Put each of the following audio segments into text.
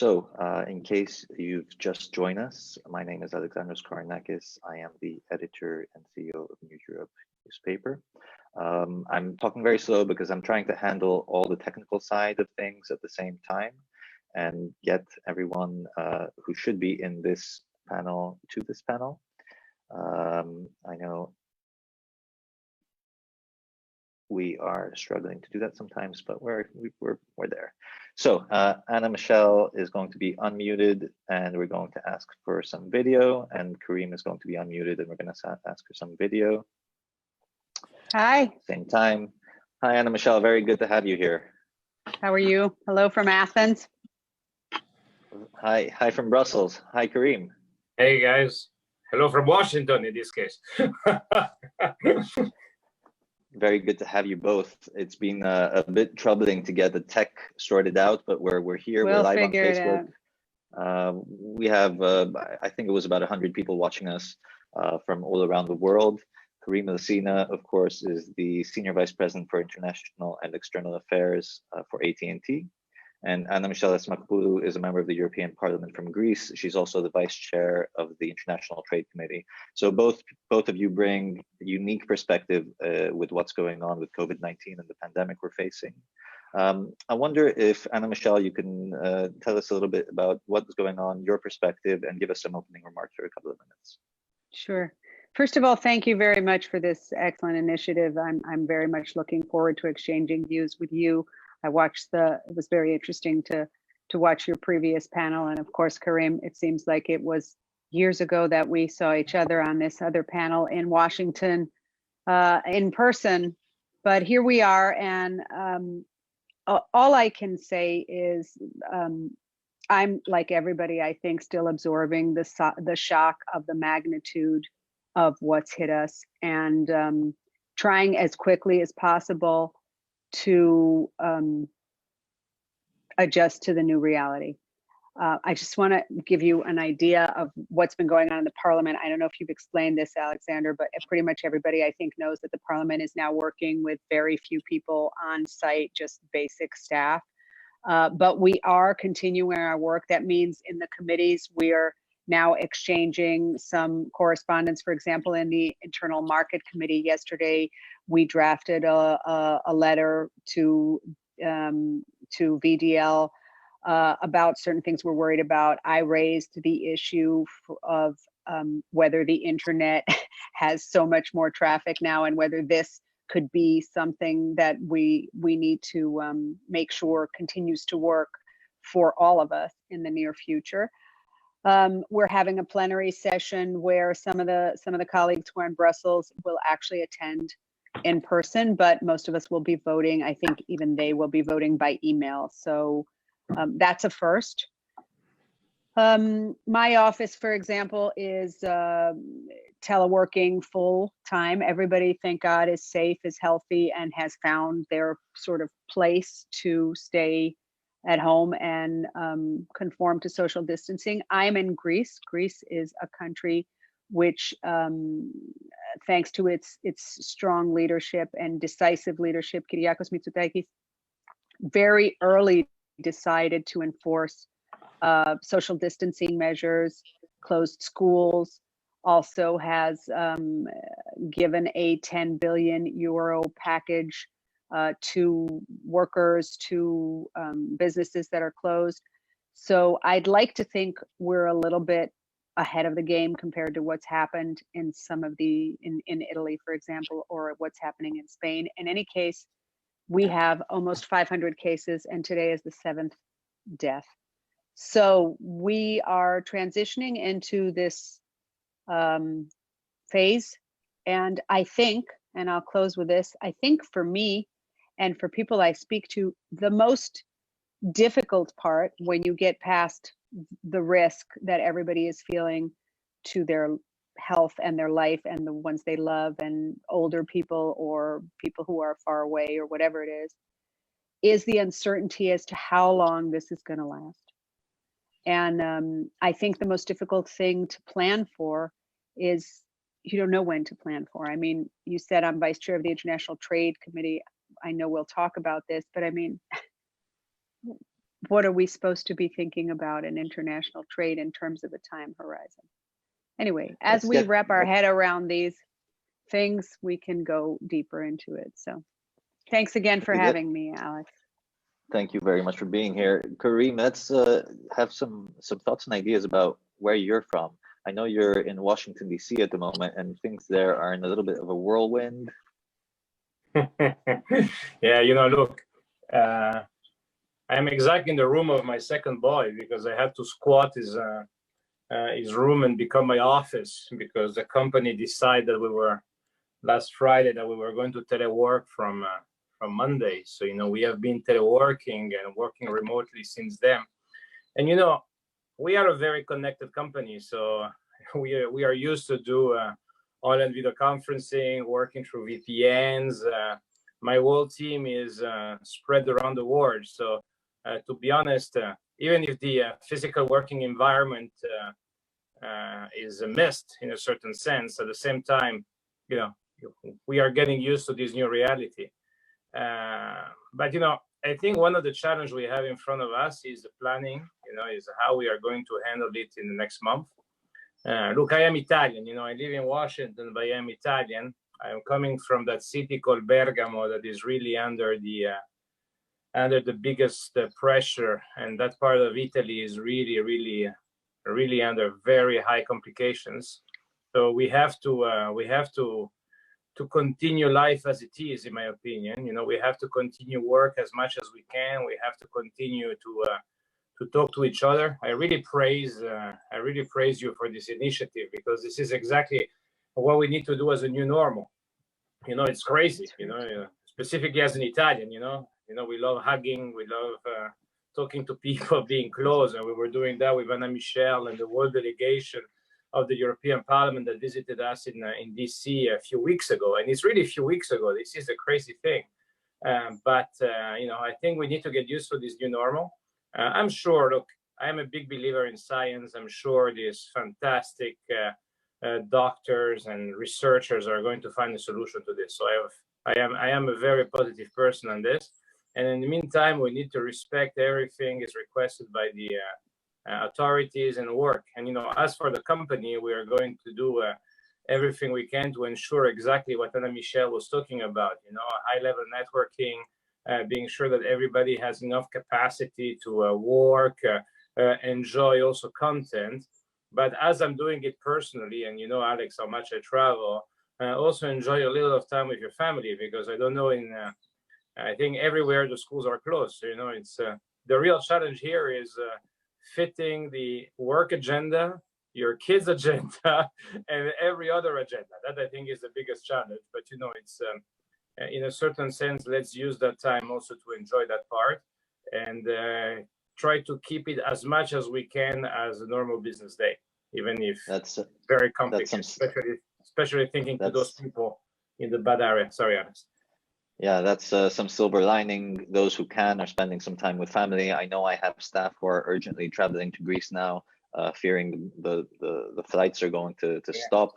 In case you've just joined us, my name is Alexandros Koronakis. I am the editor and CEO of New Europe newspaper. I'm talking very slow because I'm trying to handle all the technical side of things at the same time and get everyone who should be in this panel to this panel. I know we are struggling to do that sometimes, but we're there. So Anna Michelle is going to be unmuted, and we're going to ask for some video, and Karim is going to be unmuted, and we're going to ask for some video. Hi. Same time. Hi, Anna Michelle. Very good to have you here. How are you? Hello from Athens. Hi from Brussels. Hi, Karim. Hey guys. Hello from Washington in this case. Very good to have you both. It's been a bit troubling to get the tech sorted out, but we're here. We're live on Facebook. We have, I think it was about 100 people watching us from all around the world. Karim Lesina, of course, is the Senior Vice President for International and External Affairs for AT&T. And Anna Michelle Asimakopoulou is a member of the European Parliament from Greece. She's also the vice chair of the International Trade Committee. So both of you bring a unique perspective with what's going on with COVID-19 and the pandemic we're facing. I wonder if, Anna Michelle, you can tell us a little bit about what's going on, your perspective, and give us some opening remarks for a couple of minutes. Sure. First of all, thank you very much for this excellent initiative. I'm very much looking forward to exchanging views with you. I watched it was very interesting to watch your previous panel. And of course, Karim, it seems like it was years ago that we saw each other on this other panel in Washington in person, but here we are. And all I can say is I'm, like everybody, I think, still absorbing the shock of the magnitude of what's hit us, and trying as quickly as possible to adjust to the new reality. I just want to give you an idea of what's been going on in the parliament. I don't know if you've explained this, Alexander, but pretty much everybody, I think, knows that the parliament is now working with very few people on site, just basic staff. But we are continuing our work. That means in the committees, we are now exchanging some correspondence. For example, in the Internal Market Committee yesterday, we drafted a letter to VDL about certain things we're worried about. I raised the issue of whether the internet has so much more traffic now, and whether this could be something that we need to make sure continues to work for all of us in the near future. We're having a plenary session where some of the colleagues who are in Brussels will actually attend in person, but most of us will be voting. I think even they will be voting by email. So that's a first. My office, for example, is teleworking full time. Everybody, thank God, is safe, is healthy, and has found their sort of place to stay at home and conform to social distancing. I'm in Greece. Greece is a country which, thanks to its strong leadership and decisive leadership, Kyriakos Mitsotakis very early decided to enforce social distancing measures, closed schools, also has given a 10 billion euro package to workers, to businesses that are closed. So I'd like to think we're a little bit ahead of the game compared to what's happened in some of in Italy, for example, or what's happening in Spain. In any case, we have almost 500 cases, and today is the 7th death. So we are transitioning into this phase. And I think, and I'll close with this, I think for me and for people I speak to, the most difficult part when you get past the risk that everybody is feeling to their health and their life and the ones they love, and older people or people who are far away or whatever it is the uncertainty as to how long this is going to last. And I think the most difficult thing to plan for is you don't know when to plan for. I mean, you said I'm vice chair of the International Trade Committee. I know we'll talk about this, but I mean, what are we supposed to be thinking about in international trade in terms of a time horizon? Anyway, as we wrap our head around these things, we can go deeper into it. So thanks again for having me, Alex. Thank you very much for being here. Karim, let's have some thoughts and ideas about where you're from. I know you're in Washington, D.C. at the moment, and things there are in a little bit of a whirlwind. Yeah, look, I'm exactly in the room of my second boy because I had to squat his room and become my office because the company decided last Friday that we were going to telework from Monday. So, we have been teleworking and working remotely since then. And, we are a very connected company. So we are used to do online video conferencing, working through VPNs. My whole team is spread around the world. So to be honest, even if the physical working environment is missed in a certain sense, at the same time, we are getting used to this new reality. But I think one of the challenges we have in front of us is the planning, is how we are going to handle it in the next month. Look, I am Italian, I live in Washington, but I am Italian. I am coming from that city called Bergamo that is really under the biggest pressure, and that part of Italy is really under very high complications. So we have to continue life as it is, in my opinion. We have to continue work as much as we can. We have to continue to talk to each other. I really praise you for this initiative because this is exactly what we need to do as a new normal. It's crazy. Specifically as an Italian. We love hugging. We love talking to people, being close, and we were doing that with Anna Michelle and the world delegation of the European Parliament that visited us in DC a few weeks ago. And it's really a few weeks ago. This is a crazy thing. But I think we need to get used to this new normal. I'm sure, look, I'm a big believer in science. I'm sure these fantastic doctors and researchers are going to find a solution to this. So I am a very positive person on this. And in the meantime, we need to respect everything is requested by the authorities and work. And as for the company, we are going to do everything we can to ensure exactly what Anna Michelle was talking about. High-level networking, being sure that everybody has enough capacity to work, enjoy also content. But as I'm doing it personally, and Alex, how much I travel, also enjoy a little of time with your family, because I don't know, I think everywhere the schools are closed. So, it's the real challenge here is fitting the work agenda, your kids' agenda, and every other agenda. That I think is the biggest challenge. But it's in a certain sense, let's use that time also to enjoy that part and try to keep it as much as we can as a normal business day, even if that's very complicated, especially thinking to those people in the bad area. Sorry, Ernest. Yeah, that's some silver lining. Those who can are spending some time with family. I know I have staff who are urgently traveling to Greece now, fearing the flights are going to stop.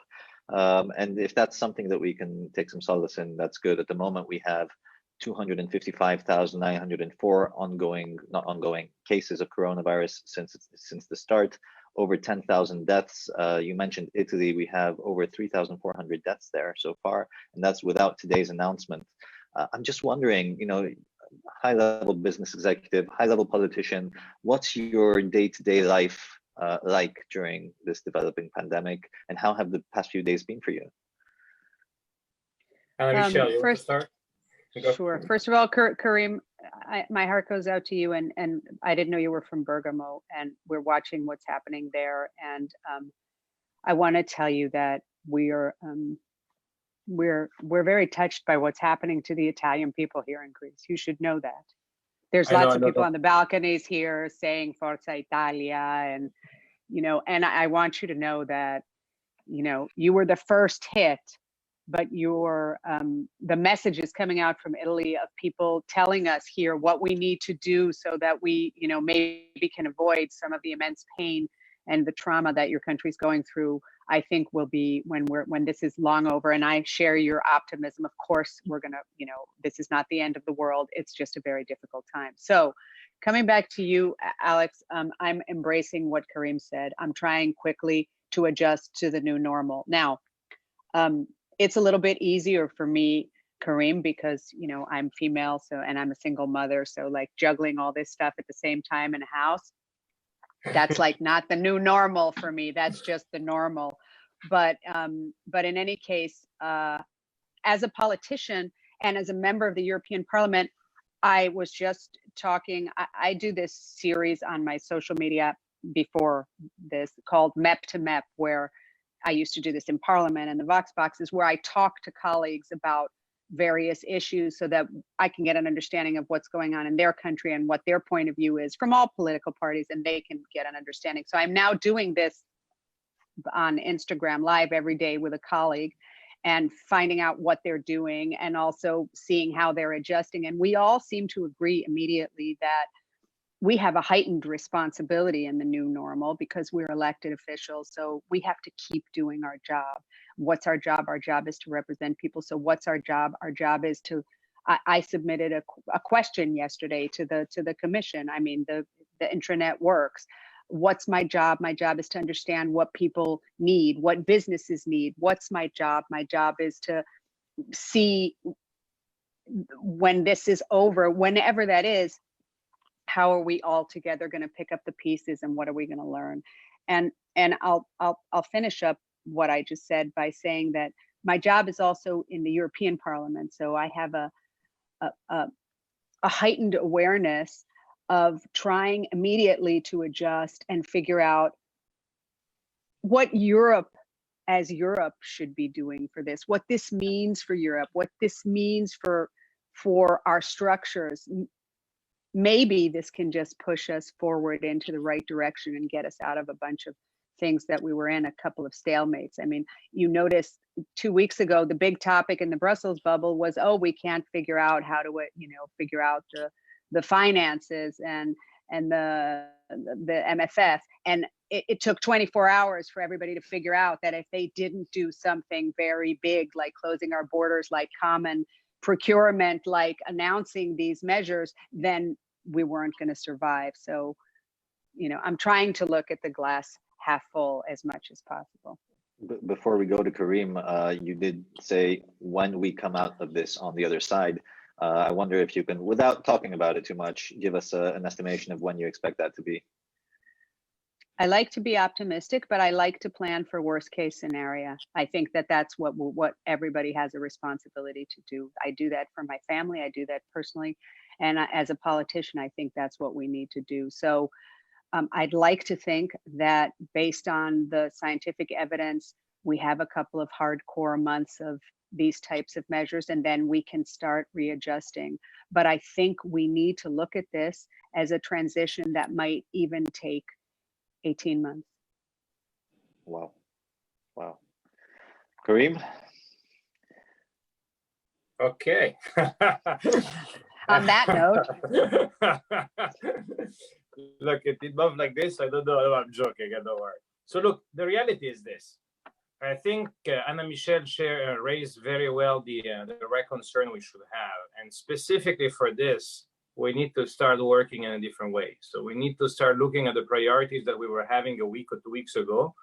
And if that's something that we can take some solace in, that's good. At the moment, we have 255,904 not ongoing cases of coronavirus since the start. Over 10,000 deaths. You mentioned Italy. We have over 3,400 deaths there so far, and that's without today's announcement. I'm just wondering, high-level business executive, high-level politician, what's your day-to-day life like during this developing pandemic, and how have the past few days been for you? Michelle, you want to start? Sure. First of all, Karim, my heart goes out to you, and I didn't know you were from Bergamo, and we're watching what's happening there. And I want to tell you that we're very touched by what's happening to the Italian people here in Greece. You should know that. There's lots of people on the balconies here saying Forza Italia, and and I want you to know that you were the first hit, but the message is coming out from Italy of people telling us here what we need to do so that we maybe can avoid some of the immense pain and the trauma that your country's going through. I think will be when this is long over. And I share your optimism. Of course, we're gonna, this is not the end of the world. It's just a very difficult time. So Coming back to you, Alex, I'm embracing what Karim said. I'm trying quickly to adjust to the new normal. Now, it's a little bit easier for me, Karim, because I'm female, and I'm a single mother, so like juggling all this stuff at the same time in a house, that's like not the new normal for me. That's just the normal. But in any case, as a politician and as a member of the European Parliament, I was just talking. I do this series on my social media before this called MEP to MEP, where I used to do this in Parliament and the Vox boxes, where I talk to colleagues about various issues so that I can get an understanding of what's going on in their country and what their point of view is from all political parties, and they can get an understanding. So I'm now doing this on Instagram Live every day with a colleague and finding out what they're doing and also seeing how they're adjusting. And we all seem to agree immediately that we have a heightened responsibility in the new normal because we're elected officials. So we have to keep doing our job. What's our job? Our job is to represent people. So what's our job? Our job is to, I submitted a question yesterday to the commission. I mean, the intranet works. What's my job? My job is to understand what people need, what businesses need. What's my job? My job is to see when this is over, whenever that is, how are we all together going to pick up the pieces and what are we going to learn? And I'll finish up what I just said by saying that my job is also in the European Parliament. So I have a heightened awareness of trying immediately to adjust and figure out what Europe as Europe should be doing for this, what this means for Europe, what this means for our structures. Maybe this can just push us forward into the right direction and get us out of a bunch of things that we were in, a couple of stalemates. I mean, you noticed 2 weeks ago, the big topic in the Brussels bubble was, oh, we can't figure out how to, figure out the finances and the MFF. And it took 24 hours for everybody to figure out that if they didn't do something very big, like closing our borders, like common procurement, like announcing these measures, then we weren't going to survive. So, I'm trying to look at the glass half full as much as possible. Before we go to Karim, you did say when we come out of this on the other side. I wonder if you can, without talking about it too much, give us an estimation of when you expect that to be. I like to be optimistic, but I like to plan for worst case scenario. I think that that's what everybody has a responsibility to do. I do that for my family. I do that personally. And as a politician, I think that's what we need to do. So I'd like to think that based on the scientific evidence, we have a couple of hardcore months of these types of measures, and then we can start readjusting. But I think we need to look at this as a transition that might even take 18 months. Wow. Karim? Okay. On that note. Look, it did move like this. I don't know. I'm joking. Don't worry. So look, the reality is this. I think Anna Michelle raised very well the right concern we should have. And specifically for this, we need to start working in a different way. So we need to start looking at the priorities that we were having a week or 2 weeks ago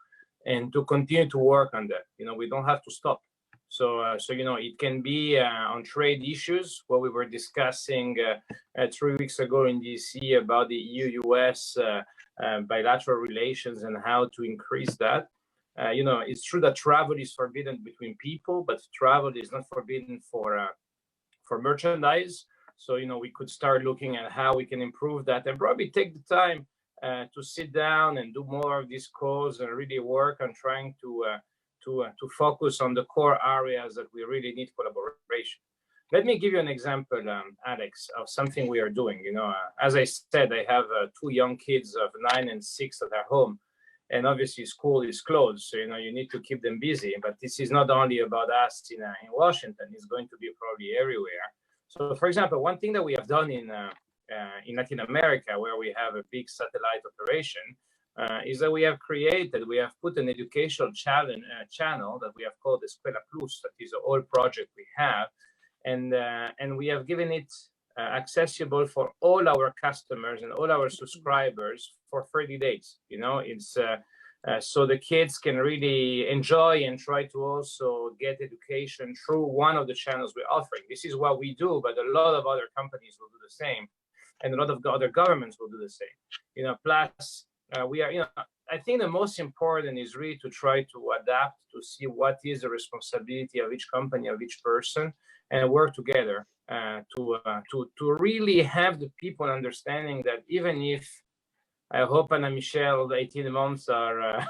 and to continue to work on that. We don't have to stop. So it can be on trade issues, what we were discussing 3 weeks ago in DC about the EU-US bilateral relations and how to increase that. It's true that travel is forbidden between people, but travel is not forbidden for merchandise. So, we could start looking at how we can improve that and probably take the time to sit down and do more of these calls and really work on trying to focus on the core areas that we really need collaboration. Let me give you an example, Alex, of something we are doing. As I said, I have 2 young kids of 9 and 6 at home. And obviously school is closed, so you need to keep them busy. But this is not only about us in Washington; it's going to be probably everywhere. So, for example, one thing that we have done in Latin America, where we have a big satellite operation, is that we have put an educational channel that we have called the Escuela Plus. That is an old project we have, and we have given it accessible for all our customers and all our subscribers for 30 days. You know, it's so the kids can really enjoy and try to also get education through one of the channels we're offering. This is what we do, but a lot of other companies will do the same, and a lot of other governments will do the same. You know, plus we are, you know, I think the most important is really to try to adapt to see what is the responsibility of each company, of each person, and work together to really have the people understanding that even if I hope, Anna Michelle, the 18 months are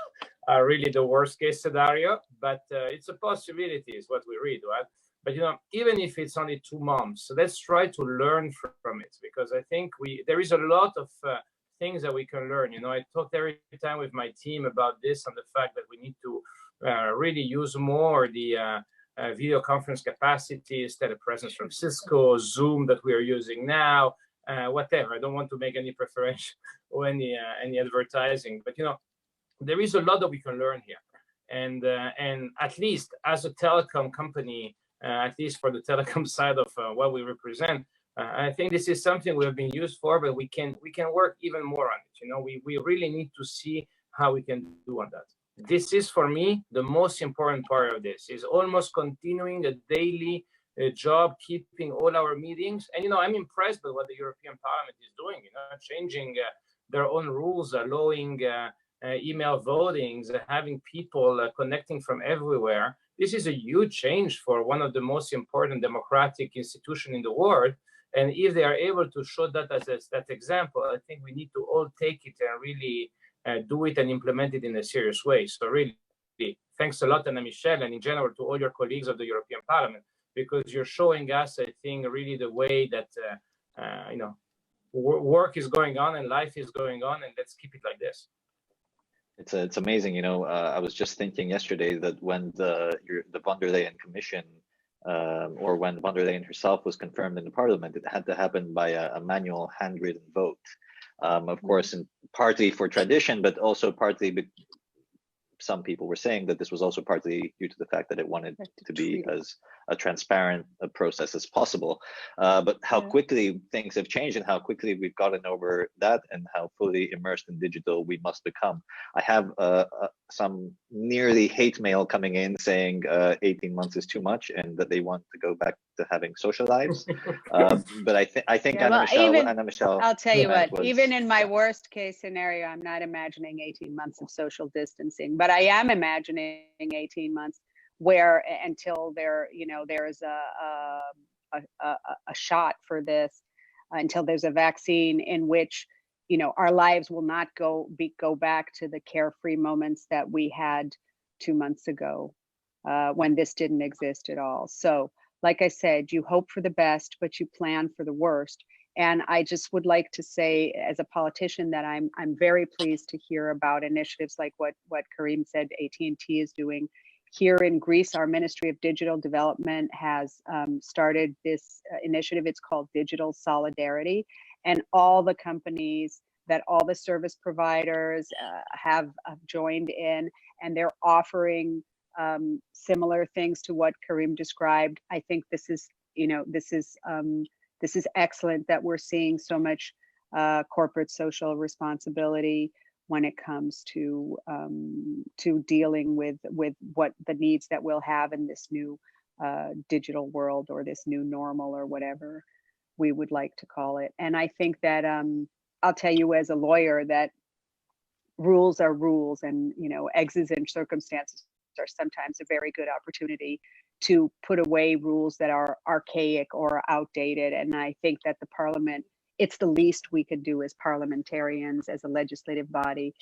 really the worst case scenario, but it's a possibility is what we read, right? But, you know, even if it's only 2 months, so let's try to learn from it, because I think there is a lot of things that we can learn. You know, I talked every time with my team about this and the fact that we need to really use more the video conference capacities, telepresence from Cisco, Zoom that we are using now, whatever. I don't want to make any preference or any advertising, but you know, there is a lot that we can learn here, and at least as a telecom company, at least for the telecom side of what we represent, I think this is something we have been used for, but we can work even more on it. You know, we really need to see how we can do on that. This is for me the most important part of this, is almost continuing a daily job, keeping all our meetings. And you know, I'm impressed by what the European Parliament is doing, you know, changing their own rules, allowing email votings, having people connecting from everywhere. This is a huge change for one of the most important democratic institutions in the world. And if they are able to show that as that example, I think we need to all take it and really do it and implement it in a serious way. So really, thanks a lot, Anna Michelle, and in general to all your colleagues of the European Parliament, because you're showing us, I think, really the way that you know, work is going on and life is going on, and let's keep it like this. It's amazing, you know. I was just thinking yesterday that when the von der Leyen Commission, or when von der Leyen herself was confirmed in the Parliament, it had to happen by a manual handwritten vote. Of course, and partly for tradition, but also partly some people were saying that this was also partly due to the fact that it wanted to be as a transparent process as possible. But how quickly things have changed and how quickly we've gotten over that and how fully immersed in digital we must become. I have some nearly hate mail coming in saying 18 months is too much and that they want to go back to having social lives. But I think Anna Michelle, I'll tell you what, even in my worst case scenario, I'm not imagining 18 months of social distancing, but I am imagining 18 months where until there, you know, there's a shot for this, until there's a vaccine in which, you know, our lives will not go back to the carefree moments that we had 2 months ago when this didn't exist at all. So like I said, you hope for the best, but you plan for the worst. And I just would like to say, as a politician, that I'm very pleased to hear about initiatives like what Karim said AT&T is doing. Here in Greece, our Ministry of Digital Development has started this initiative. It's called Digital Solidarity. And all the companies, that all the service providers have joined in, and they're offering similar things to what Karim described. I think this is, you know, this is excellent that we're seeing so much corporate social responsibility when it comes to dealing with what the needs that we'll have in this new digital world, or this new normal, or whatever we would like to call it. And I think that I'll tell you as a lawyer that rules are rules, and you know, exigent circumstances are sometimes a very good opportunity to put away rules that are archaic or outdated. And I think that the Parliament, it's the least we could do as parliamentarians, as a legislative body,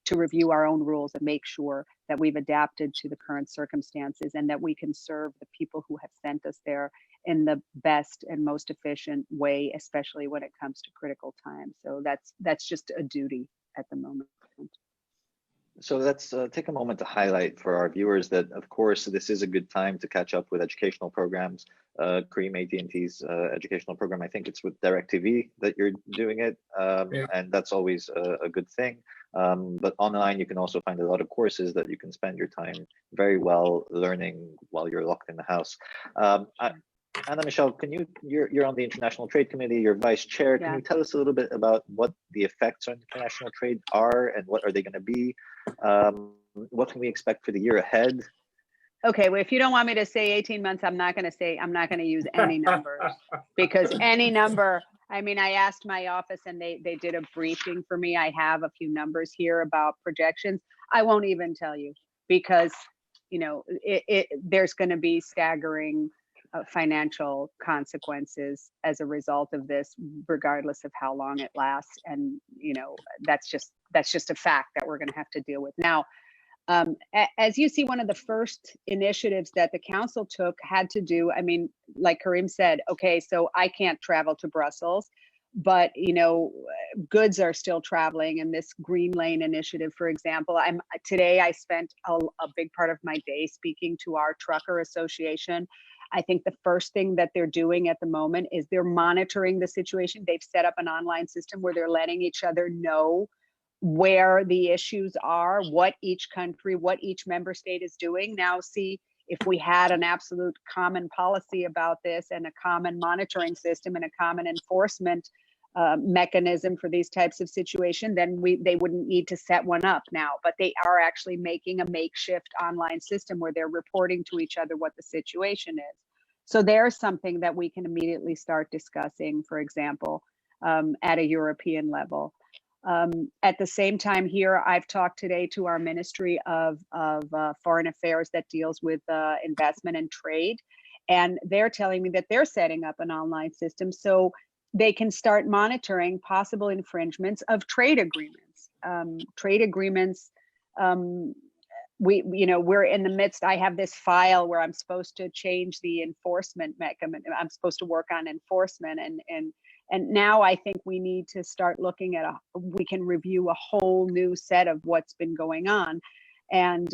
to review our own rules and make sure that we've adapted to the current circumstances and that we can serve the people who have sent us there in the best and most efficient way, especially when it comes to critical times. So that's just a duty at the moment. So let's take a moment to highlight for our viewers that, of course, this is a good time to catch up with educational programs. Karim, AT&T's educational program, I think it's with DirecTV that you're doing it, and that's always a good thing. But online, you can also find a lot of courses that you can spend your time very well learning while you're locked in the house. Anna Michelle, you're on the International Trade Committee, you're vice chair. Can you tell us a little bit about what the effects on international trade are and what are they going to be? What can we expect for the year ahead? Okay, well, if you don't want me to say 18 months, I'm not going to use any numbers because any number, I mean, I asked my office and they did a briefing for me. I have a few numbers here about projections. I won't even tell you because, you know, there's going to be staggering financial consequences as a result of this, regardless of how long it lasts. And, you know, that's just a fact that we're going to have to deal with. Now, as you see, one of the first initiatives that the council took had to do, I mean, like Karim said, okay, so I can't travel to Brussels, but, you know, goods are still traveling. And this Green Lane initiative, for example, today I spent a big part of my day speaking to our trucker association. I think the first thing that they're doing at the moment is they're monitoring the situation. They've set up an online system where they're letting each other know where the issues are, what each country, what each member state is doing. Now, see, if we had an absolute common policy about this and a common monitoring system and a common enforcement mechanism for these types of situations, then they wouldn't need to set one up now. But they are actually making a makeshift online system where they're reporting to each other what the situation is. So there's something that we can immediately start discussing, for example, at a European level. At the same time here, I've talked today to our Ministry of Foreign Affairs that deals with investment and trade, and they're telling me that they're setting up an online system so they can start monitoring possible infringements of trade agreements. We're in the midst. I have this file where I'm supposed to change the enforcement mechanism. I'm supposed to work on enforcement, and now I think we need to start looking at we can review a whole new set of what's been going on. And,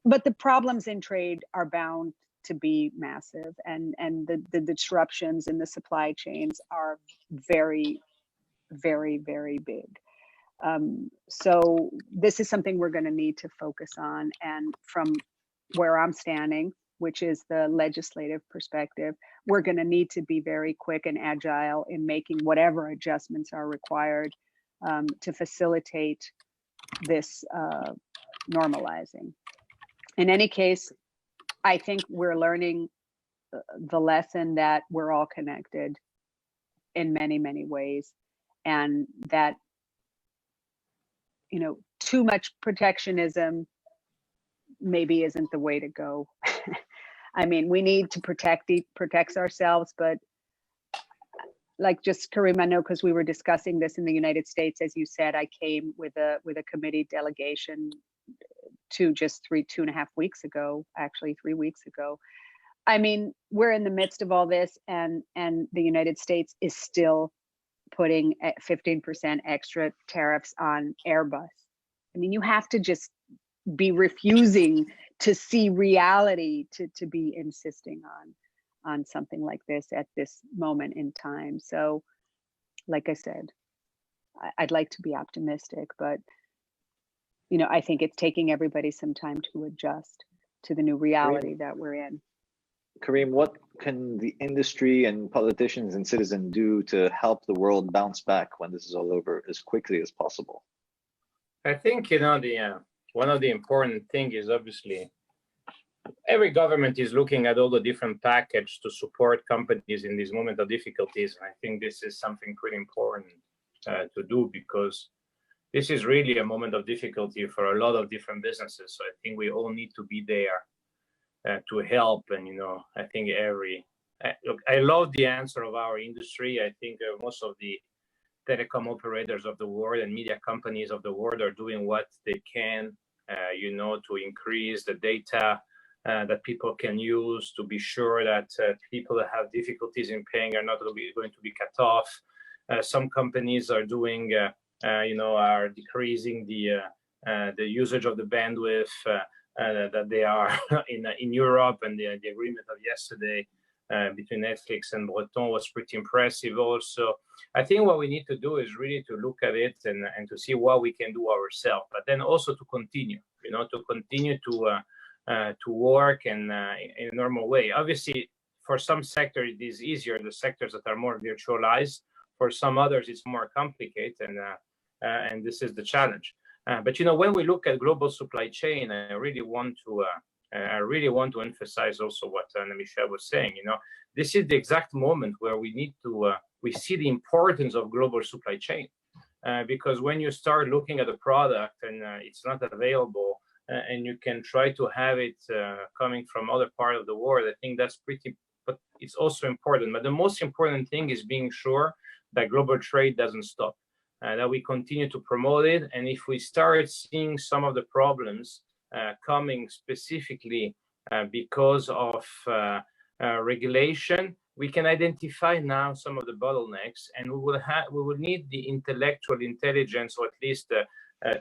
but the problems in trade are bound to be massive, and the disruptions in the supply chains are very, very, very big. So this is something we're going to need to focus on. And from where I'm standing, which is the legislative perspective, we're going to need to be very quick and agile in making whatever adjustments are required to facilitate this normalizing. In any case, I think we're learning the lesson that we're all connected in many, many ways, and that, you know, too much protectionism maybe isn't the way to go. I mean, we need to protect ourselves, but like just Karim, I know because we were discussing this in the United States, as you said, I came with a committee delegation to just 2.5 weeks ago, actually 3 weeks ago. I mean, we're in the midst of all this, and the United States is still putting 15% extra tariffs on Airbus. I mean, you have to just be refusing to see reality to be insisting on something like this at this moment in time. So, like I said, I'd like to be optimistic, but you know, I think it's taking everybody some time to adjust to the new reality that we're in. Karim, what can the industry and politicians and citizens do to help the world bounce back when this is all over as quickly as possible? I think, you know, one of the important things is obviously every government is looking at all the different packages to support companies in this moment of difficulties. And I think this is something pretty important to do, because this is really a moment of difficulty for a lot of different businesses. So I think we all need to be there to help. And, you know, I think look, I love the answer of our industry. I think most of the telecom operators of the world and media companies of the world are doing what they can, you know, to increase the data that people can use to be sure that people that have difficulties in paying are not going to be cut off. Some companies are doing, you know, are decreasing the usage of the bandwidth that they are in Europe, and the agreement of yesterday between Netflix and Breton was pretty impressive also. I think what we need to do is really to look at it and to see what we can do ourselves, but then also to continue, you know, to continue to work in a normal way. Obviously, for some sectors it is easier, the sectors that are more virtualized. For some others, it's more complicated, and this is the challenge. But when we look at global supply chain, I really want to emphasize also what Anna Michelle was saying. This is the exact moment where we need to we see the importance of global supply chain, because when you start looking at a product and it's not available, and you can try to have it coming from other part of the world, I think that's but it's also important. But the most important thing is being sure that global trade doesn't stop, that we continue to promote it. And if we start seeing some of the problems coming specifically because of regulation, we can identify now some of the bottlenecks, and we will need the intellectual intelligence, or at least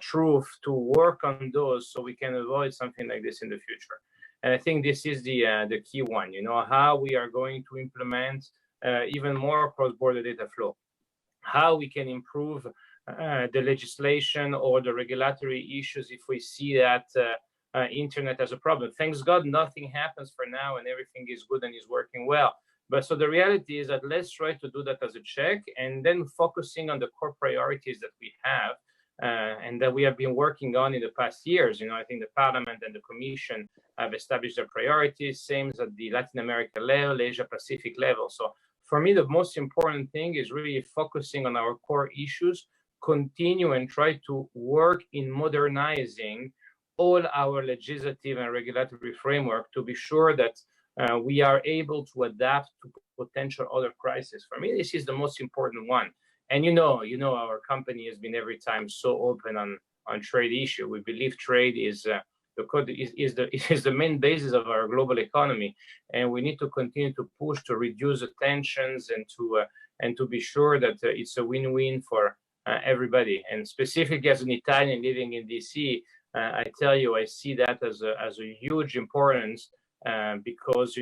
truth, to work on those so we can avoid something like this in the future. And I think this is the key one, how we are going to implement even more cross-border data flow, how we can improve the legislation or the regulatory issues if we see that internet as a problem. Thanks God, nothing happens for now and everything is good and is working well. But so the reality is that let's try to do that as a check, and then focusing on the core priorities that we have and that we have been working on in the past years. I think the Parliament and the Commission have established their priorities, same as at the Latin America level, Asia Pacific level. So for me, the most important thing is really focusing on our core issues, continue and try to work in modernizing all our legislative and regulatory framework to be sure that we are able to adapt to potential other crises. For me, this is the most important one. And our company has been every time so open on trade issue. We believe trade is the main basis of our global economy, and we need to continue to push to reduce the tensions and to be sure that it's a win-win for everybody. And specifically as an Italian living in DC, I tell you, I see that as a huge importance. Because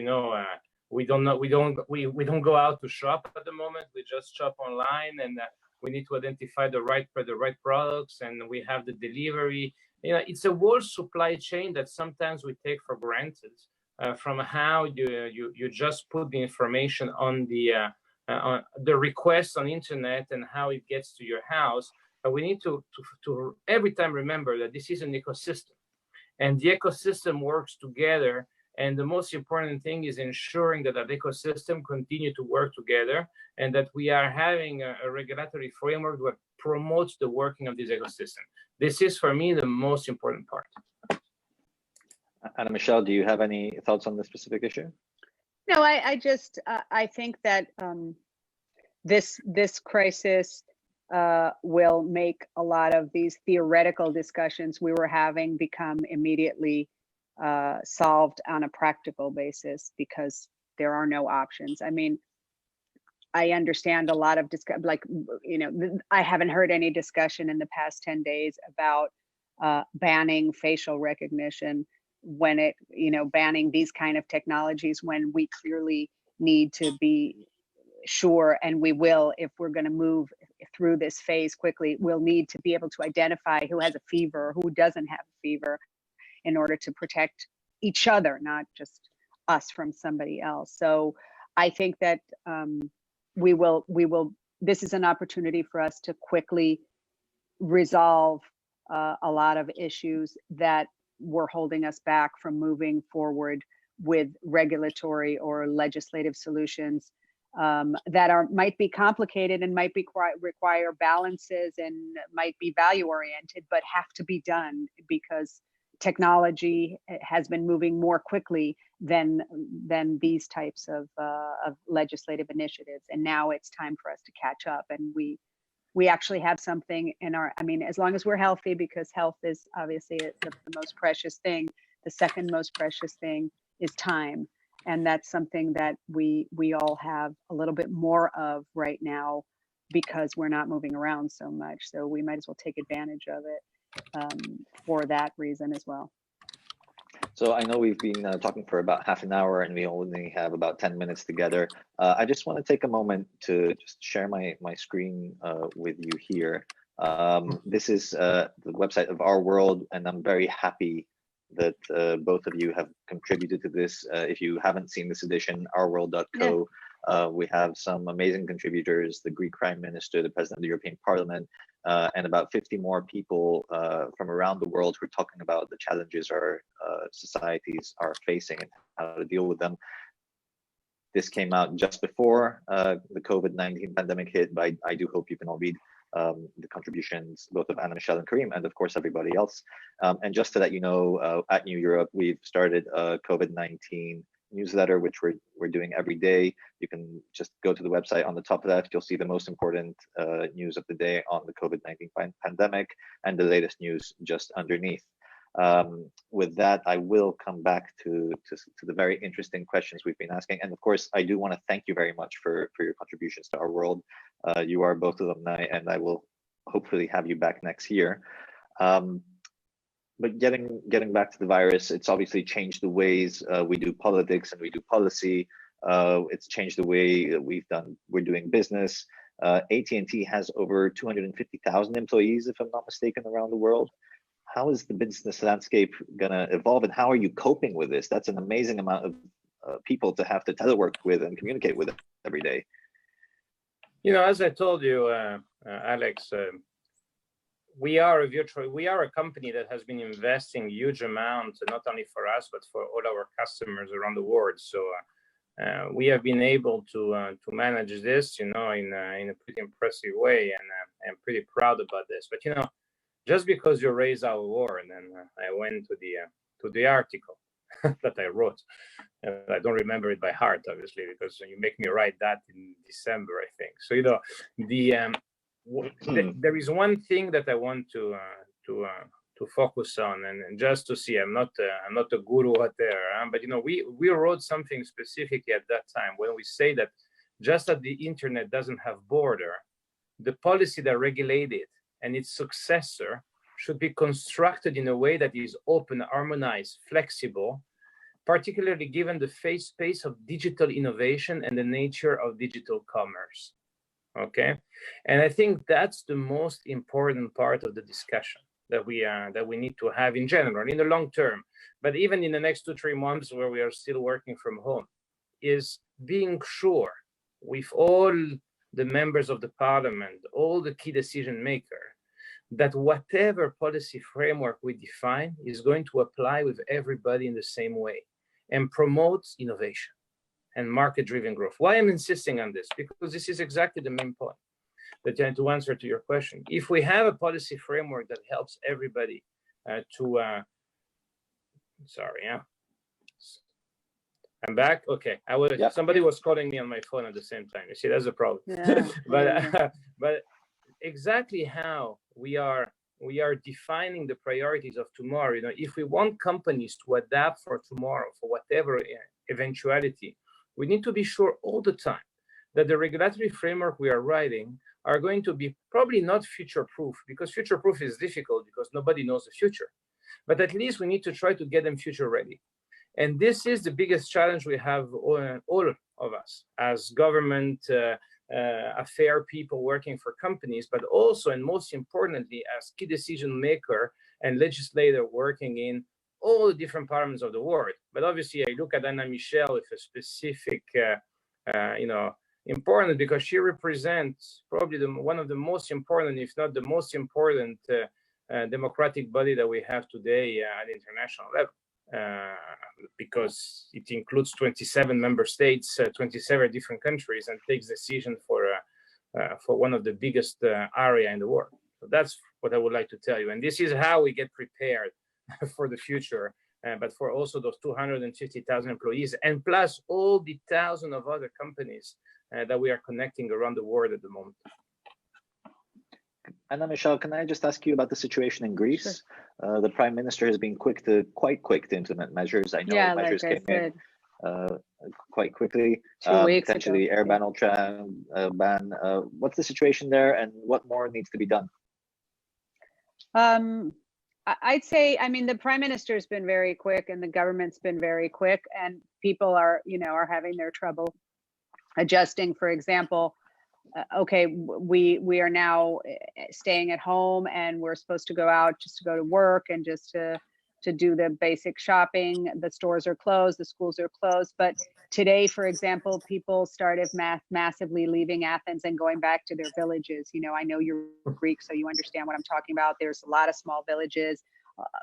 we don't go out to shop at the moment. We just shop online, and we need to identify the right products, and we have the delivery. It's a whole supply chain that sometimes we take for granted, from how you just put the information on the request on internet and how it gets to your house. But we need to every time remember that this is an ecosystem, and the ecosystem works together. And the most important thing is ensuring that that ecosystem continue to work together, and that we are having a regulatory framework that promotes the working of this ecosystem. This is, for me, the most important part. Anna Michelle, do you have any thoughts on this specific issue? No, I think that this crisis will make a lot of these theoretical discussions we were having become immediately solved on a practical basis, because there are no options. I mean, I understand a lot of I haven't heard any discussion in the past 10 days about banning facial recognition when banning these kind of technologies, when we clearly need to be sure, and we will, if we're going to move through this phase quickly, we'll need to be able to identify who has a fever, who doesn't have a fever, in order to protect each other, not just us from somebody else. So I think that we will, this is an opportunity for us to quickly resolve a lot of issues that were holding us back from moving forward with regulatory or legislative solutions that might be complicated and might require balances and might be value oriented, but have to be done because technology has been moving more quickly than these types of legislative initiatives. And now it's time for us to catch up. And we actually have something in our, as long as we're healthy, because health is obviously the most precious thing. The second most precious thing is time. And that's something that we all have a little bit more of right now because we're not moving around so much. So we might as well take advantage of it for that reason as well. So I know we've been talking for about half an hour and we only have about 10 minutes together. I just want to take a moment to just share my screen with you here. This is the website of Our World, and I'm very happy that both of you have contributed to this. If you haven't seen this edition, ourworld.co, we have some amazing contributors, the Greek Prime Minister, the President of the European Parliament, and about 50 more people from around the world who are talking about the challenges our societies are facing and how to deal with them. This came out just before the COVID-19 pandemic hit, but I do hope you can all read the contributions, both of Anna Michelle and Karim, and of course everybody else. And just to let you know, at New Europe, we've started a COVID-19 newsletter, which we're doing every day. You can just go to the website. On the top left, you'll see the most important news of the day on the COVID-19 pandemic, and the latest news just underneath. With that, I will come back to the very interesting questions we've been asking. And of course, I do want to thank you very much for your contributions to our world. You are both alumni, and I will hopefully have you back next year. But getting back to the virus, it's obviously changed the ways we do politics and we do policy. It's changed the way that we're doing business. AT&T has over 250,000 employees, if I'm not mistaken, around the world. How is the business landscape gonna evolve, and how are you coping with this? That's an amazing amount of people to have to telework with and communicate with every day. You know, as I told you, Alex, we are a company that has been investing huge amounts, not only for us, but for all our customers around the world. So we have been able to manage this, you know, in a pretty impressive way, and I'm pretty proud about this. But you know, just because you raise our war, and then I went to the article that I wrote. I don't remember it by heart, obviously, because you make me write that in December, I think. So you know, there is one thing that I want to focus on, and just to see, I'm not a guru out there, but you know, we wrote something specifically at that time when we say that just as the internet doesn't have border, the policy that regulates it and its successor should be constructed in a way that is open, harmonized, flexible, particularly given the pace of digital innovation and the nature of digital commerce. Okay, and I think that's the most important part of the discussion that we need to have in general, in the long term, but even in the next 2-3 months where we are still working from home, is being sure with all the members of the parliament, all the key decision makers, that whatever policy framework we define is going to apply with everybody in the same way and promotes innovation and market-driven growth. Why I'm insisting on this? Because this is exactly the main point. That to answer to your question, if we have a policy framework that helps everybody I'm back. Okay, somebody was calling me on my phone at the same time. You see, that's a problem. Yeah. but exactly how we are defining the priorities of tomorrow. You know, if we want companies to adapt for tomorrow, for whatever eventuality, we need to be sure all the time that the regulatory framework we are writing are going to be probably not future-proof, because future-proof is difficult because nobody knows the future. But at least we need to try to get them future-ready. And this is the biggest challenge we have, all of us, as government affair people working for companies, but also, and most importantly, as key decision maker and legislator working in all the different parliaments of the world. But obviously, I look at Anna Michelle with a specific, important, because she represents probably one of the most important, if not the most important, democratic body that we have today at the international level, because it includes 27 member states, 27 different countries, and takes decision for one of the biggest area in the world. So that's what I would like to tell you. And this is how we get prepared for the future, but for also those 250,000 employees, and plus all the thousands of other companies that we are connecting around the world at the moment. Anna Michelle, can I just ask you about the situation in Greece? Sure. The Prime Minister has been quite quick to implement measures. I know measures came in quite quickly. 2 weeks potentially ago. Air ban. What's the situation there, and what more needs to be done? I'd say, I mean, the Prime Minister has been very quick, and the government's been very quick, and people are having their trouble adjusting. For example, okay, we are now staying at home, and we're supposed to go out just to go to work and just to to do the basic shopping. The stores are closed, the schools are closed. But today, for example, people started massively leaving Athens and going back to their villages. You know, I know you're Greek, so you understand what I'm talking about. There's a lot of small villages,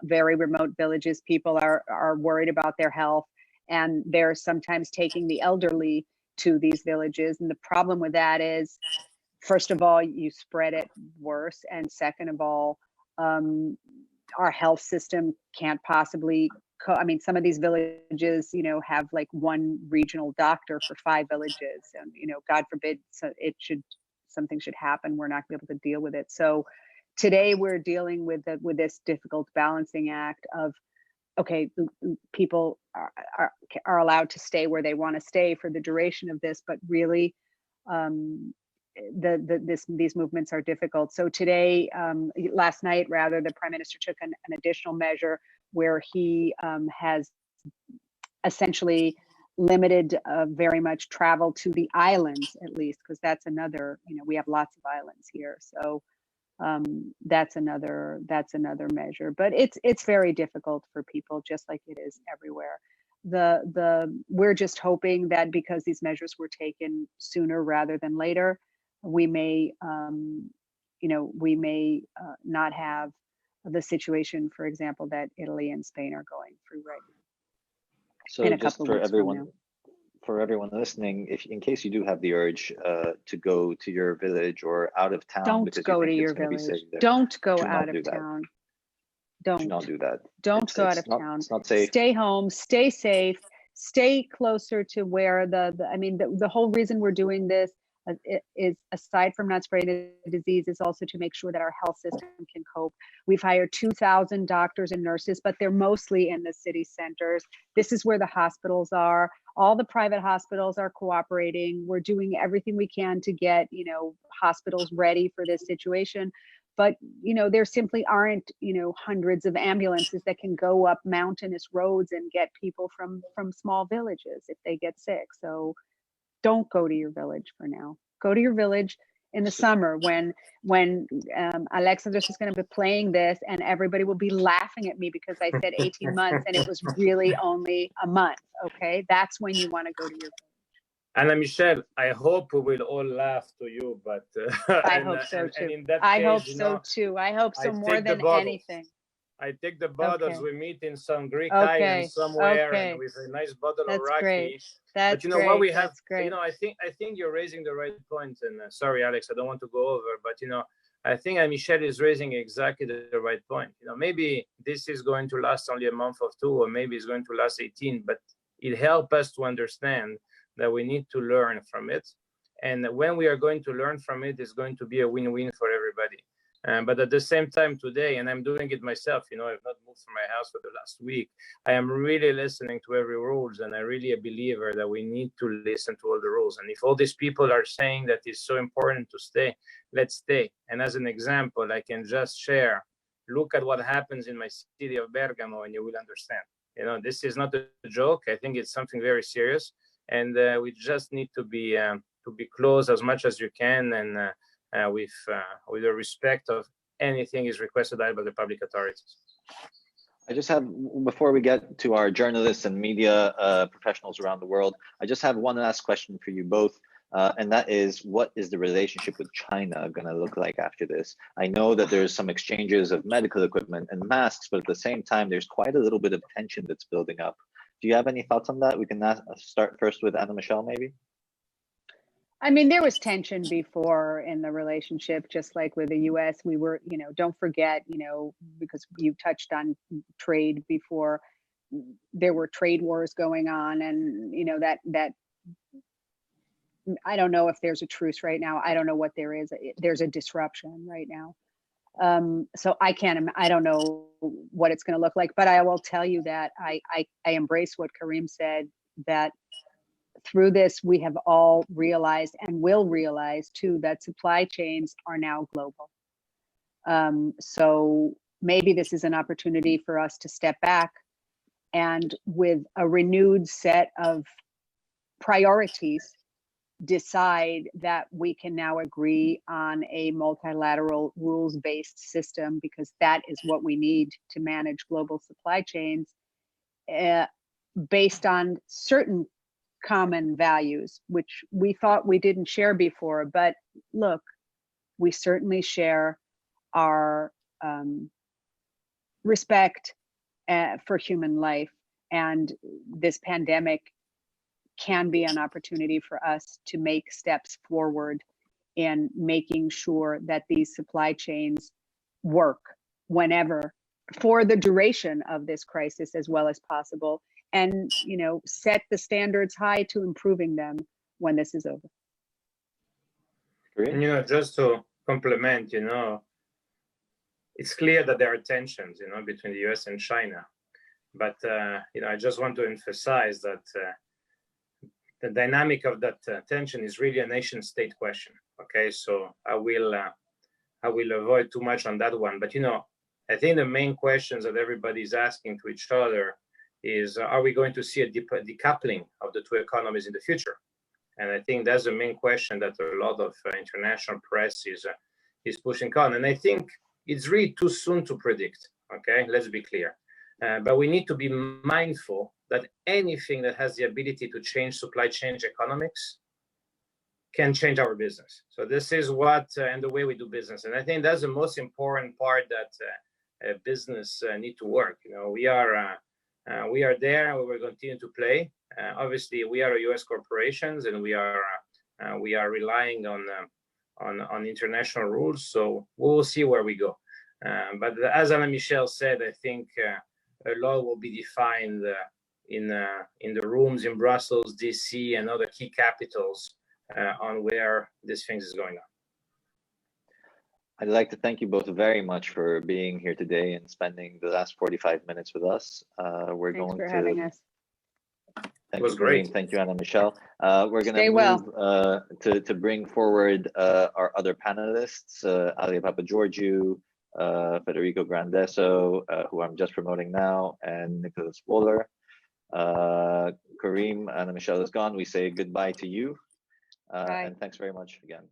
very remote villages. People are worried about their health, and they're sometimes taking the elderly to these villages. And the problem with that is, first of all, you spread it worse. And second of all, our health system can't possibly, I mean, some of these villages, you know, have like one regional doctor for 5 villages. And, you know, God forbid something should happen, we're not gonna be able to deal with it. So today we're dealing with this difficult balancing act of, okay, people are allowed to stay where they want to stay for the duration of this, but really, these movements are difficult. So today, last night rather, the Prime Minister took an additional measure where he has essentially limited very much travel to the islands, at least, because that's another, you know, we have lots of islands here. So that's another measure, but it's very difficult for people, just like it is everywhere. We're just hoping that because these measures were taken sooner rather than later, we may not have the situation, for example, that Italy and Spain are going through right now. So just for everyone listening, if in case you do have the urge to go to your village or out of town, don't go to your village. Don't go out of town. Do not do that. Don't go out of town. It's not safe. Stay home. Stay safe. Stay closer to where I mean, the whole reason we're doing this is, aside from not spreading the disease, is also to make sure that our health system can cope. We've hired 2,000 doctors and nurses, but they're mostly in the city centers. This is where the hospitals are. All the private hospitals are cooperating. We're doing everything we can to get, you know, hospitals ready for this situation. But, you know, there simply aren't, you know, hundreds of ambulances that can go up mountainous roads and get people from small villages if they get sick. So don't go to your village for now. Go to your village in the summer when Alexandros is going to be playing this, and everybody will be laughing at me because I said 18 months and it was really only a month. Okay, that's when you want to go to your village. Anna Michelle, I hope we will all laugh to you, but I hope so too. I hope so too. I hope so more than anything. I take the bottles. Okay. We meet in some Greek island somewhere, and with a nice bottle of raki. Great. But you know what we have? You know, I think you're raising the right point. And sorry, Alex, I don't want to go over, but you know, I think Michelle is raising exactly the right point. You know, maybe this is going to last only a month or 2, or maybe it's going to last 18. But it helps us to understand that we need to learn from it, and when we are going to learn from it, it's going to be a win-win for everybody. But at the same time today, and I'm doing it myself, you know, I've not moved from my house for the last week. I am really listening to every rules, and I'm really a believer that we need to listen to all the rules. And if all these people are saying that it's so important to stay, let's stay. And as an example, I can just share, look at what happens in my city of Bergamo, and you will understand. You know, this is not a joke. I think it's something very serious, and we just need to be close as much as you can, and with the respect of anything is requested by the public authorities. I just have, before we get to our journalists and media professionals around the world, I just have one last question for you both, and that is, what is the relationship with China going to look like after this? I know that there's some exchanges of medical equipment and masks, but at the same time, there's quite a little bit of tension that's building up. Do you have any thoughts on that? We can start first with Anna Michelle, maybe. I mean, there was tension before in the relationship, just like with the US. We were, you know, don't forget, you know, because you touched on trade before, there were trade wars going on, and, you know, that I don't know if there's a truce right now. I don't know what there is. There's a disruption right now. So I don't know what it's going to look like, but I will tell you that I embrace what Karim said, that through this, we have all realized, and will realize too, that supply chains are now global. So maybe this is an opportunity for us to step back, and with a renewed set of priorities, decide that we can now agree on a multilateral rules-based system, because that is what we need to manage global supply chains, based on certain common values, which we thought we didn't share before. But look, we certainly share our respect for human life, and this pandemic can be an opportunity for us to make steps forward in making sure that these supply chains work whenever, for the duration of this crisis as well as possible, and set the standards high to improving them when this is over. And, just to complement, it's clear that there are tensions, between the US and China. But, I just want to emphasize that the dynamic of that tension is really a nation state question. Okay, so I will avoid too much on that one. But, I think the main questions that everybody's asking to each other is, are we going to see a decoupling of the two economies in the future? And I think that's the main question that a lot of international press is pushing on. And I think it's really too soon to predict. Okay, let's be clear. But we need to be mindful that anything that has the ability to change supply chain economics can change our business. So this is what and the way we do business. And I think that's the most important part that business need to work. We are there, and we will continue to play. Obviously, we are a U.S. corporations, and we are relying on international rules. So we will see where we go. But as Anna Michelle said, I think a lot will be defined in the rooms in Brussels, DC, and other key capitals on where this thing is going on. I'd like to thank you both very much for being here today and spending the last 45 minutes with us. Thanks for having us. It was great. Thank you, Anna Michelle. We're going to move to bring forward our other panelists, Alia Papageorgiou, Federico Grandesso, who I'm just promoting now, and Nicholas Wohler. Karim, Anna Michelle is gone. We say goodbye to you. And thanks very much again.